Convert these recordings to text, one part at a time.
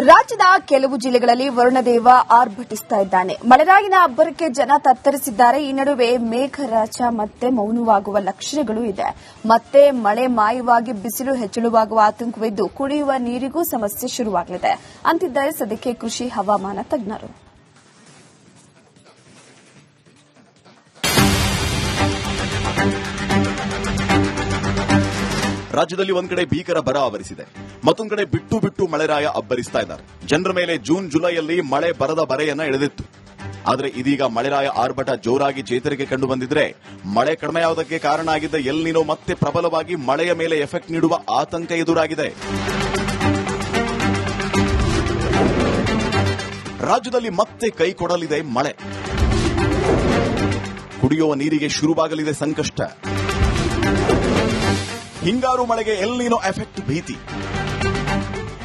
ರಾಜ್ಯದ ಕೆಲವು ಜಿಲ್ಲೆಗಳಲ್ಲಿ ವರುಣದೇವ ಆರ್ಭಟಿಸ್ತಾ ಇದ್ದಾನೆ. ಮಳೆರಾಯಿನ ಅಬ್ಬರಕ್ಕೆ ಜನ ತತ್ತರಿಸಿದ್ದಾರೆ. ಈ ನಡುವೆ ಮೇಘರಾಜ ಮತ್ತೆ ಮೌನವಾಗುವ ಲಕ್ಷಣಗಳು ಇದೆ. ಮತ್ತೆ ಮಳೆ ಮಾಯವಾಗಿ ಬಿಸಿಲು ಹೆಚ್ಚಳವಾಗುವ ಆತಂಕವಿದ್ದು ಕುಡಿಯುವ ನೀರಿಗೂ ಸಮಸ್ಯೆ ಶುರುವಾಗಲಿದೆ ಅಂತಿದ್ದಾರೆ ಸದ್ಯಕ್ಕೆ ಕೃಷಿ ಹವಾಮಾನ ತಜ್ಞರು. ರಾಜ್ಯದಲ್ಲಿ ಒಂದ್ ಕಡೆ ಭೀಕರ ಬರ ಆವರಿಸಿದೆ, ಮತ್ತೊಂದ್ ಕಡೆ ಬಿಟ್ಟು ಬಿಟ್ಟು ಮಳೆರಾಯ ಅಬ್ಬರಿಸ್ತಾ ಇದ್ದಾರೆ. ಜನರ ಮೇಲೆ ಜೂನ್ ಜುಲೈಯಲ್ಲಿ ಮಳೆ ಬರದ ಬರೆಯನ್ನ ಎಳೆದಿತ್ತು. ಆದರೆ ಇದೀಗ ಮಳೆರಾಯ ಆರ್ಭಟ ಜೋರಾಗಿ ಚೇತರಿಕೆ ಕಂಡು ಬಂದಿದ್ರೆ ಮಳೆ ಕಡಿಮೆಯಾಗುವುದಕ್ಕೆ ಕಾರಣ ಆಗಿದ್ದ ಎಲ್ ನಿನೋ ಮತ್ತೆ ಪ್ರಬಲವಾಗಿ ಮಳೆಯ ಮೇಲೆ ಎಫೆಕ್ಟ್ ನೀಡುವ ಆತಂಕ ಎದುರಾಗಿದೆ. ರಾಜ್ಯದಲ್ಲಿ ಮತ್ತೆ ಕೈ ಕೊಡಲಿದೆ ಮಳೆ. ಕುಡಿಯುವ ನೀರಿಗೆ ಶುರುವಾಗಲಿದೆ ಸಂಕಷ್ಟ. ಹಿಂಗಾರು ಮಳೆಗೆ ಎಲ್ ನಿನೋ ಎಫೆಕ್ಟ್ ಭೀತಿ.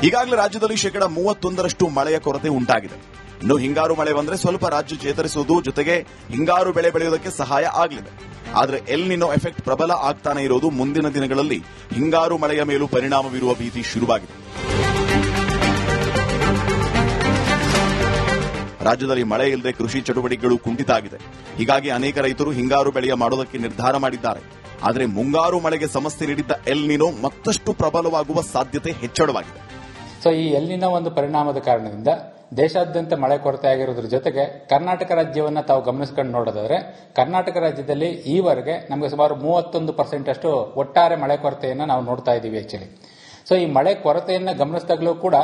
ಈಗಾಗಲೇ ರಾಜ್ಯದಲ್ಲಿ 31% ಮಳೆಯ ಕೊರತೆ ಉಂಟಾಗಿದೆ. ಇನ್ನು ಹಿಂಗಾರು ಮಳೆ ಬಂದ್ರೆ ಸ್ವಲ್ಪ ರಾಜ್ಯ ಚೇತರಿಸುವುದು ಜೊತೆಗೆ ಹಿಂಗಾರು ಬೆಳೆ ಬೆಳೆಯುವುದಕ್ಕೆ ಸಹಾಯ ಆಗಲಿದೆ. ಆದರೆ ಎಲ್ ನಿನೋ ಎಫೆಕ್ಟ್ ಪ್ರಬಲ ಆಗ್ತಾನೆ ಇರೋದು ಮುಂದಿನ ದಿನಗಳಲ್ಲಿ ಹಿಂಗಾರು ಮಳೆಯ ಮೇಲೂ ಪರಿಣಾಮ ಬೀರುವ ಭೀತಿ ಶುರುವಾಗಿದೆ. ರಾಜ್ಯದಲ್ಲಿ ಮಳೆ ಇಲ್ಲದೆ ಕೃಷಿ ಚಟುವಟಿಕೆಗಳು ಕುಂಠಿತ ಆಗಿದೆ. ಹೀಗಾಗಿ ಅನೇಕ ರೈತರು ಹಿಂಗಾರು ಬೆಳೆಯ ಮಾಡೋದಕ್ಕೆ ನಿರ್ಧಾರ ಮಾಡಿದ್ದಾರೆ. ಆದರೆ ಮುಂಗಾರು ಮಳೆಗೆ ಸಮಸ್ಯೆ ನೀಡಿದ್ದ ಎಲ್ ನಿನೋ ಮತ್ತಷ್ಟು ಪ್ರಬಲವಾಗುವ ಸಾಧ್ಯತೆ ಹೆಚ್ಚಳವಾಗಿದೆ. ಸೊ ಈ ಎಲ್ ನಿನೋ ಒಂದು ಪರಿಣಾಮದ ಕಾರಣದಿಂದ ದೇಶಾದ್ಯಂತ ಮಳೆ ಕೊರತೆ ಆಗಿರೋದ್ರ ಜೊತೆಗೆ ಕರ್ನಾಟಕ ರಾಜ್ಯವನ್ನ ತಾವು ಗಮನಿಸಿಕೊಂಡು ನೋಡೋದಾದ್ರೆ ಕರ್ನಾಟಕ ರಾಜ್ಯದಲ್ಲಿ ಈವರೆಗೆ ನಮಗೆ ಸುಮಾರು 31% ಅಷ್ಟು ಒಟ್ಟಾರೆ ಮಳೆ ಕೊರತೆಯನ್ನು ನಾವು ನೋಡ್ತಾ ಇದ್ದೀವಿ ಆಕ್ಚುಲಿ. ಸೊ ಈ ಮಳೆ ಕೊರತೆಯನ್ನ ಗಮನಿಸಿದಾಗಲೂ ಕೂಡ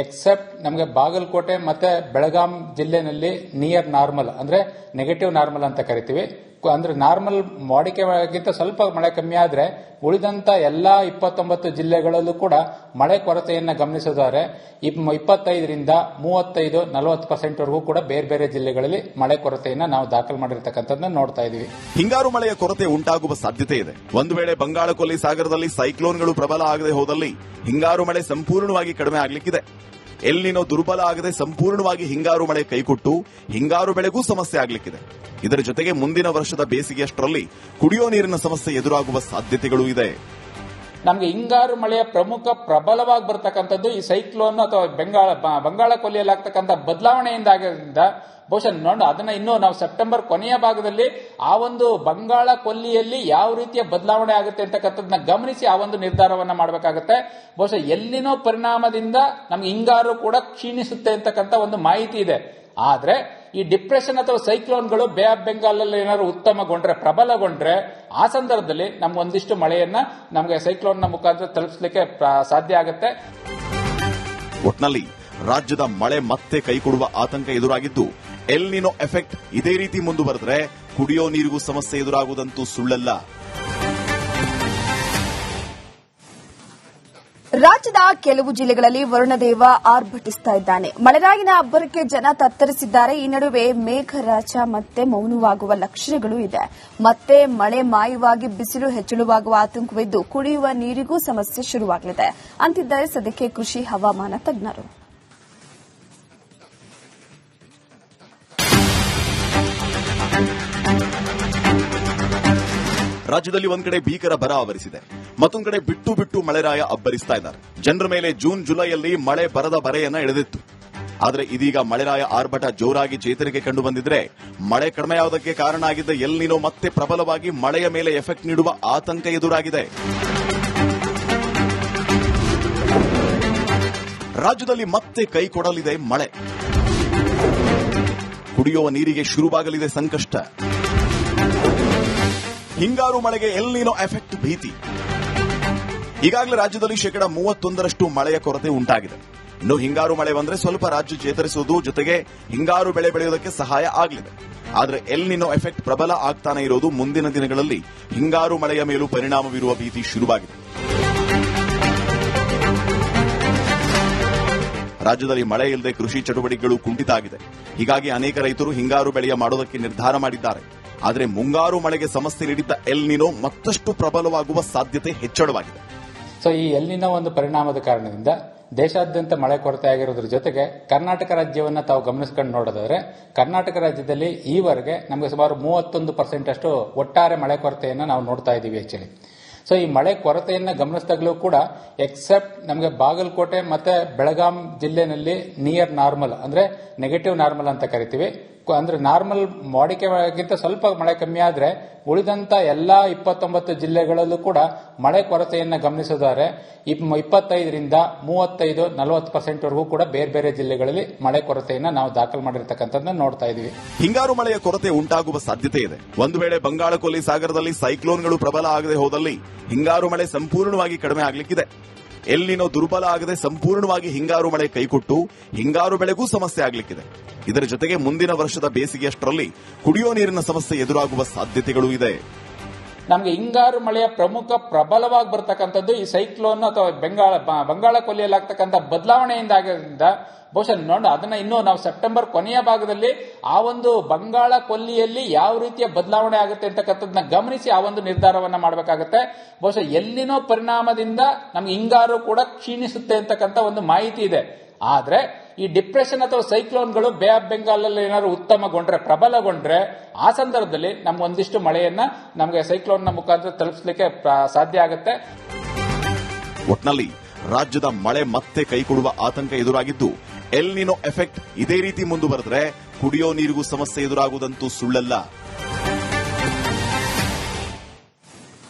ಎಕ್ಸೆಪ್ಟ್ ನಮಗೆ ಬಾಗಲಕೋಟೆ ಮತ್ತೆ ಬೆಳಗಾಂ ಜಿಲ್ಲೆನಲ್ಲಿ ನಿಯರ್ ನಾರ್ಮಲ್ ಅಂದ್ರೆ ನೆಗೆಟಿವ್ ನಾರ್ಮಲ್ ಅಂತ ಕರಿತೀವಿ. ಅಂದ್ರೆ ನಾರ್ಮಲ್ ವಾಡಿಕೆಗಿಂತ ಸ್ವಲ್ಪ ಮಳೆ ಕಮ್ಮಿ ಆದ್ರೆ ಉಳಿದಂತ ಎಲ್ಲಾ 29 ಜಿಲ್ಲೆಗಳಲ್ಲೂ ಕೂಡ ಮಳೆ ಕೊರತೆಯನ್ನ ಗಮನಿಸಿದರೆ 25ರಿಂದ 35-40% ವರೆಗೂ ಕೂಡ ಬೇರೆ ಬೇರೆ ಜಿಲ್ಲೆಗಳಲ್ಲಿ ಮಳೆ ಕೊರತೆಯನ್ನ ನಾವು ದಾಖಲು ಮಾಡಿರ್ತಕ್ಕಂಥದ್ದನ್ನ ನೋಡ್ತಾ ಇದೀವಿ. ಹಿಂಗಾರು ಮಳೆಯ ಕೊರತೆ ಉಂಟಾಗುವ ಸಾಧ್ಯತೆ ಇದೆ. ಒಂದು ವೇಳೆ ಬಂಗಾಳ ಕೊಲ್ಲಿ ಸಾಗರದಲ್ಲಿ ಸೈಕ್ಲೋನ್ಗಳು ಪ್ರಬಲ ಆಗದೆ ಹೋದಲ್ಲಿ ಹಿಂಗಾರು ಮಳೆ ಸಂಪೂರ್ಣವಾಗಿ ಕಡಿಮೆ ಆಗಲಿಕ್ಕಿದೆ. ಎಲ್ ನಿನೋ ದುರ್ಬಲ ಆಗದೆ ಸಂಪೂರ್ಣವಾಗಿ ಹಿಂಗಾರು ಮಳೆ ಕೈಕೊಟ್ಟು ಹಿಂಗಾರು ಬೆಳೆಗೂ ಸಮಸ್ಯೆ ಆಗಲಿಕ್ಕಿದೆ. ಇದರ ಜೊತೆಗೆ ಮುಂದಿನ ವರ್ಷದ ಬೇಸಿಗೆಯಷ್ಟರಲ್ಲಿ ಕುಡಿಯೋ ನೀರಿನ ಸಮಸ್ಯೆ ಎದುರಾಗುವ ಸಾಧ್ಯತೆಗಳೂ ಇದೆ. ನಮಗೆ ಹಿಂಗಾರು ಮಳೆಯ ಪ್ರಬಲವಾಗಿ ಬರ್ತಕ್ಕಂಥದ್ದು ಈ ಸೈಕ್ಲೋನ್ ಅಥವಾ ಬಂಗಾಳ ಕೊಲ್ಲಿಯಲ್ಲಿ ಆಗ್ತಕ್ಕಂಥ ಬದಲಾವಣೆಯಿಂದ ಬಹುಶಃ ಅದನ್ನ ಇನ್ನೂ ನಾವು ಸೆಪ್ಟೆಂಬರ್ ಕೊನೆಯ ಭಾಗದಲ್ಲಿ ಆ ಒಂದು ಬಂಗಾಳ ಕೊಲ್ಲಿಯಲ್ಲಿ ಯಾವ ರೀತಿಯ ಬದಲಾವಣೆ ಆಗುತ್ತೆ ಅಂತಕ್ಕಂಥದ್ದನ್ನ ಗಮನಿಸಿ ಆ ಒಂದು ನಿರ್ಧಾರವನ್ನ ಮಾಡಬೇಕಾಗುತ್ತೆ. ಬಹುಶಃ ಎಲ್ ನಿನೋ ಪರಿಣಾಮದಿಂದ ನಮ್ಗೆ ಹಿಂಗಾರು ಕೂಡ ಕ್ಷೀಣಿಸುತ್ತೆ ಅಂತಕ್ಕಂಥ ಒಂದು ಮಾಹಿತಿ ಇದೆ. ಆದ್ರೆ ಈ ಡಿಪ್ರೆಷನ್ ಅಥವಾ ಸೈಕ್ಲೋನ್ಗಳು ಬೇ ಆಫ್ ಬೆಂಗಾಲಲ್ಲಿ ಏನಾದ್ರು ಉತ್ತಮಗೊಂಡ್ರೆ ಪ್ರಬಲಗೊಂಡ್ರೆ ಆ ಸಂದರ್ಭದಲ್ಲಿ ನಮ್ಗೆ ಒಂದಿಷ್ಟು ಮಳೆಯನ್ನ ನಮಗೆ ಸೈಕ್ಲೋನ್ ನ ಮುಖಾಂತರ ತಲುಪಿಸಲಿಕ್ಕೆ ಸಾಧ್ಯ ಆಗುತ್ತೆ. ಒಟ್ನಲ್ಲಿ ರಾಜ್ಯದ ಮಳೆ ಮತ್ತೆ ಕೈಕೊಡುವ ಆತಂಕ ಎದುರಾಗಿದ್ದು ಎಲ್ ನಿನೋ ಎಫೆಕ್ಟ್ ಇದೇ ರೀತಿ ಮುಂದುವರೆದ್ರೆ ಕುಡಿಯೋ ನೀರಿಗೂ ಸಮಸ್ಯೆ ಎದುರಾಗುವುದಂತೂ ಸುಳ್ಳಲ್ಲ. ರಾಜ್ಯದ ಕೆಲವು ಜಿಲ್ಲೆಗಳಲ್ಲಿ ವರುಣದೇವ ಆರ್ಭಟಿಸ್ತಾ ಇದ್ದಾನೆ. ಮಳೆರಾಯಿನ ಅಬ್ಬರಕ್ಕೆ ಜನ ತತ್ತರಿಸಿದ್ದಾರೆ. ಈ ನಡುವೆ ಮೇಘರಾಜ ಮತ್ತೆ ಮೌನವಾಗುವ ಲಕ್ಷಣಗಳು ಇದೆ. ಮತ್ತೆ ಮಳೆ ಮಾಯವಾಗಿ ಬಿಸಿಲು ಹೆಚ್ಚಳವಾಗುವ ಆತಂಕವಿದ್ದು ಕುಡಿಯುವ ನೀರಿಗೂ ಸಮಸ್ಯೆ ಶುರುವಾಗಲಿದೆ ಅಂತಿದ್ದಾರೆ ಸದ್ಯಕ್ಕೆ ಕೃಷಿ ಹವಾಮಾನ ತಜ್ಞರು. ರಾಜ್ಯದಲ್ಲಿ ಒಂದ್ ಕಡೆ ಭೀಕರ ಬರ ಆವರಿಸಿದೆ, ಮತ್ತೊಂದ್ ಕಡೆ ಬಿಟ್ಟು ಬಿಟ್ಟು ಮಳೆರಾಯ ಅಬ್ಬರಿಸ್ತಾ ಇದ್ದಾರೆ. ಜನರ ಮೇಲೆ ಜೂನ್ ಜುಲೈಯಲ್ಲಿ ಮಳೆ ಬರದ ಬರೆಯನ್ನ ಎಳೆದಿತ್ತು. ಆದರೆ ಇದೀಗ ಮಳೆರಾಯ ಆರ್ಭಟ ಜೋರಾಗಿ ಚೇತರಿಕೆ ಕಂಡು ಬಂದಿದ್ರೆ ಮಳೆ ಕಡಿಮೆಯಾಗುವುದಕ್ಕೆ ಕಾರಣ ಆಗಿದ್ದ ಎಲ್ ನಿನೋ ಮತ್ತೆ ಪ್ರಬಲವಾಗಿ ಮಳೆಯ ಮೇಲೆ ಎಫೆಕ್ಟ್ ನೀಡುವ ಆತಂಕ ಎದುರಾಗಿದೆ. ರಾಜ್ಯದಲ್ಲಿ ಮತ್ತೆ ಕೈ ಕೊಡಲಿದೆ ಮಳೆ. ಕುಡಿಯುವ ನೀರಿಗೆ ಶುರುವಾಗಲಿದೆ ಸಂಕಷ್ಟ. ಹಿಂಗಾರು ಮಳೆಗೆ ಎಲ್ ನಿನೋ ಎಫೆಕ್ಟ್ ಭೀತಿ. ಈಗಾಗಲೇ ರಾಜ್ಯದಲ್ಲಿ 31% ಮಳೆಯ ಕೊರತೆ ಉಂಟಾಗಿದೆ. ಇನ್ನು ಹಿಂಗಾರು ಮಳೆ ಬಂದ್ರೆ ಸ್ವಲ್ಪ ರಾಜ್ಯ ಚೇತರಿಸುವುದು ಜೊತೆಗೆ ಹಿಂಗಾರು ಬೆಳೆ ಬೆಳೆಯುವುದಕ್ಕೆ ಸಹಾಯ ಆಗಲಿದೆ. ಆದರೆ ಎಲ್ ನಿನೋ ಎಫೆಕ್ಟ್ ಪ್ರಬಲ ಆಗ್ತಾನೆ ಇರೋದು ಮುಂದಿನ ದಿನಗಳಲ್ಲಿ ಹಿಂಗಾರು ಮಳೆಯ ಮೇಲೂ ಪರಿಣಾಮ ಬೀರುವ ಭೀತಿ ಶುರುವಾಗಿದೆ. ರಾಜ್ಯದಲ್ಲಿ ಮಳೆ ಇಲ್ಲದೆ ಕೃಷಿ ಚಟುವಟಿಕೆಗಳು ಕುಂಠಿತ ಆಗಿದೆ. ಹೀಗಾಗಿ ಅನೇಕ ರೈತರು ಹಿಂಗಾರು ಬೆಳೆಯ ಮಾಡೋದಕ್ಕೆ ನಿರ್ಧಾರ ಮಾಡಿದ್ದಾರೆ. ಆದರೆ ಮುಂಗಾರು ಮಳೆಗೆ ಸಮಸ್ಯೆ ನೀಡಿದ್ದ ಎಲ್ ನಿನೋ ಮತ್ತಷ್ಟು ಪ್ರಬಲವಾಗುವ ಸಾಧ್ಯತೆ ಹೆಚ್ಚಳವಾಗಿದೆ. ಸೊ ಈ ಎಲ್ ನಿನೋ ಒಂದು ಪರಿಣಾಮದ ಕಾರಣದಿಂದ ದೇಶಾದ್ಯಂತ ಮಳೆ ಕೊರತೆ ಆಗಿರೋದ್ರ ಜೊತೆಗೆ ಕರ್ನಾಟಕ ರಾಜ್ಯವನ್ನ ತಾವು ಗಮನಿಸಿಕೊಂಡು ನೋಡೋದಾದ್ರೆ ಕರ್ನಾಟಕ ರಾಜ್ಯದಲ್ಲಿ ಈವರೆಗೆ ನಮಗೆ ಸುಮಾರು 31% ಅಷ್ಟು ಒಟ್ಟಾರೆ ಮಳೆ ಕೊರತೆಯನ್ನು ನಾವು ನೋಡ್ತಾ ಇದ್ದೀವಿ ಆಕ್ಚುಲಿ. ಸೊ ಈ ಮಳೆ ಕೊರತೆಯನ್ನ ಗಮನಿಸಿದಾಗಲೂ ಕೂಡ ಎಕ್ಸೆಪ್ಟ್ ನಮಗೆ ಬಾಗಲಕೋಟೆ ಮತ್ತೆ ಬೆಳಗಾಂ ಜಿಲ್ಲೆನಲ್ಲಿ ನಿಯರ್ ನಾರ್ಮಲ್ ಅಂದ್ರೆ ನೆಗೆಟಿವ್ ನಾರ್ಮಲ್ ಅಂತ ಕರಿತೀವಿ. ಅಂದ್ರೆ ನಾರ್ಮಲ್ ವಾಡಿಕೆಗಿಂತ ಸ್ವಲ್ಪ ಮಳೆ ಕಮ್ಮಿ ಆದ್ರೆ ಉಳಿದಂತ ಎಲ್ಲಾ 29 ಜಿಲ್ಲೆಗಳಲ್ಲೂ ಕೂಡ ಮಳೆ ಕೊರತೆಯನ್ನ ಗಮನಿಸಿದರೆ 25ರಿಂದ 35-40% ವರೆಗೂ ಕೂಡ ಬೇರೆ ಬೇರೆ ಜಿಲ್ಲೆಗಳಲ್ಲಿ ಮಳೆ ಕೊರತೆಯನ್ನ ನಾವು ದಾಖಲು ಮಾಡಿರ್ತಕ್ಕಂಥದ್ದನ್ನ ನೋಡ್ತಾ ಇದೀವಿ. ಹಿಂಗಾರು ಮಳೆಯ ಕೊರತೆ ಉಂಟಾಗುವ ಸಾಧ್ಯತೆ ಇದೆ. ಒಂದು ವೇಳೆ ಬಂಗಾಳಕೊಲ್ಲಿ ಸಾಗರದಲ್ಲಿ ಸೈಕ್ಲೋನ್ಗಳು ಪ್ರಬಲ ಆಗದೆ ಹೋದಲ್ಲಿ ಹಿಂಗಾರು ಮಳೆ ಸಂಪೂರ್ಣವಾಗಿ ಕಡಿಮೆ ಆಗಲಿಕ್ಕಿದೆ. ಎಲ್ಲಿನೋ ದುರ್ಬಲ ಆಗದೆ ಸಂಪೂರ್ಣವಾಗಿ ಹಿಂಗಾರು ಮಳೆ ಕೈಕೊಟ್ಟು ಹಿಂಗಾರು ಬೆಳೆಗೂ ಸಮಸ್ಯೆ ಆಗಲಿಕ್ಕಿದೆ. ಇದರ ಜೊತೆಗೆ ಮುಂದಿನ ವರ್ಷದ ಬೇಸಿಗೆಯಷ್ಟರಲ್ಲಿ ಕುಡಿಯೋ ನೀರಿನ ಸಮಸ್ಯೆ ಎದುರಾಗುವ ಸಾಧ್ಯತೆಗಳೂ ಇದೆ. ನಮಗೆ ಹಿಂಗಾರು ಮಳೆಯ ಪ್ರಮುಖ ಪ್ರಬಲವಾಗಿ ಬರ್ತಕ್ಕಂಥದ್ದು ಈ ಸೈಕ್ಲೋನ್ ಅಥವಾ ಬಂಗಾಳ ಕೊಲ್ಲಿಯಲ್ಲಿ ಆಗ್ತಕ್ಕಂಥ ಬದಲಾವಣೆಯಿಂದ ಬಹುಶಃ ಅದನ್ನ ಇನ್ನು ನಾವು ಸೆಪ್ಟೆಂಬರ್ ಕೊನೆಯ ಭಾಗದಲ್ಲಿ ಆ ಒಂದು ಬಂಗಾಳ ಕೊಲ್ಲಿಯಲ್ಲಿ ಯಾವ ರೀತಿಯ ಬದಲಾವಣೆ ಆಗುತ್ತೆ ಅಂತಕ್ಕಂಥದ್ದನ್ನ ಗಮನಿಸಿ ಆ ಒಂದು ನಿರ್ಧಾರವನ್ನ ಮಾಡಬೇಕಾಗುತ್ತೆ. ಬಹುಶಃ ಎಲ್ಲಿನೋ ಪರಿಣಾಮದಿಂದ ನಮ್ಗೆ ಹಿಂಗಾರು ಕೂಡ ಕ್ಷೀಣಿಸುತ್ತೆ ಅಂತಕ್ಕಂಥ ಒಂದು ಮಾಹಿತಿ ಇದೆ. ಆದ್ರೆ ಈ ಡಿಪ್ರೆಷನ್ ಅಥವಾ ಸೈಕ್ಲೋನ್ಗಳು ಬೇ ಆಫ್ ಬೆಂಗಾಲ್ ಅಲ್ಲಿ ಏನಾದ್ರು ಉತ್ತಮಗೊಂಡ್ರೆ ಪ್ರಬಲಗೊಂಡ್ರೆ ಆ ಸಂದರ್ಭದಲ್ಲಿ ನಮ್ಗೆ ಒಂದಿಷ್ಟು ಮಳೆಯನ್ನ ನಮಗೆ ಸೈಕ್ಲೋನ್ ನ ಮುಖಾಂತರ ತಲುಪಿಸಲಿಕ್ಕೆ ಸಾಧ್ಯ ಆಗುತ್ತೆ. ಒಟ್ನಲ್ಲಿ ರಾಜ್ಯದ ಮಳೆ ಮತ್ತೆ ಕೈಕೊಡುವ ಆತಂಕ ಎದುರಾಗಿದ್ದು ಎಲ್ ನಿನೋ ಎಫೆಕ್ಟ್ ಇದೇ ರೀತಿ ಮುಂದುವರೆದ್ರೆ ಕುಡಿಯೋ ನೀರಿಗೂ ಸಮಸ್ಯೆ ಎದುರಾಗುವುದಂತೂ ಸುಳ್ಳಲ್ಲ.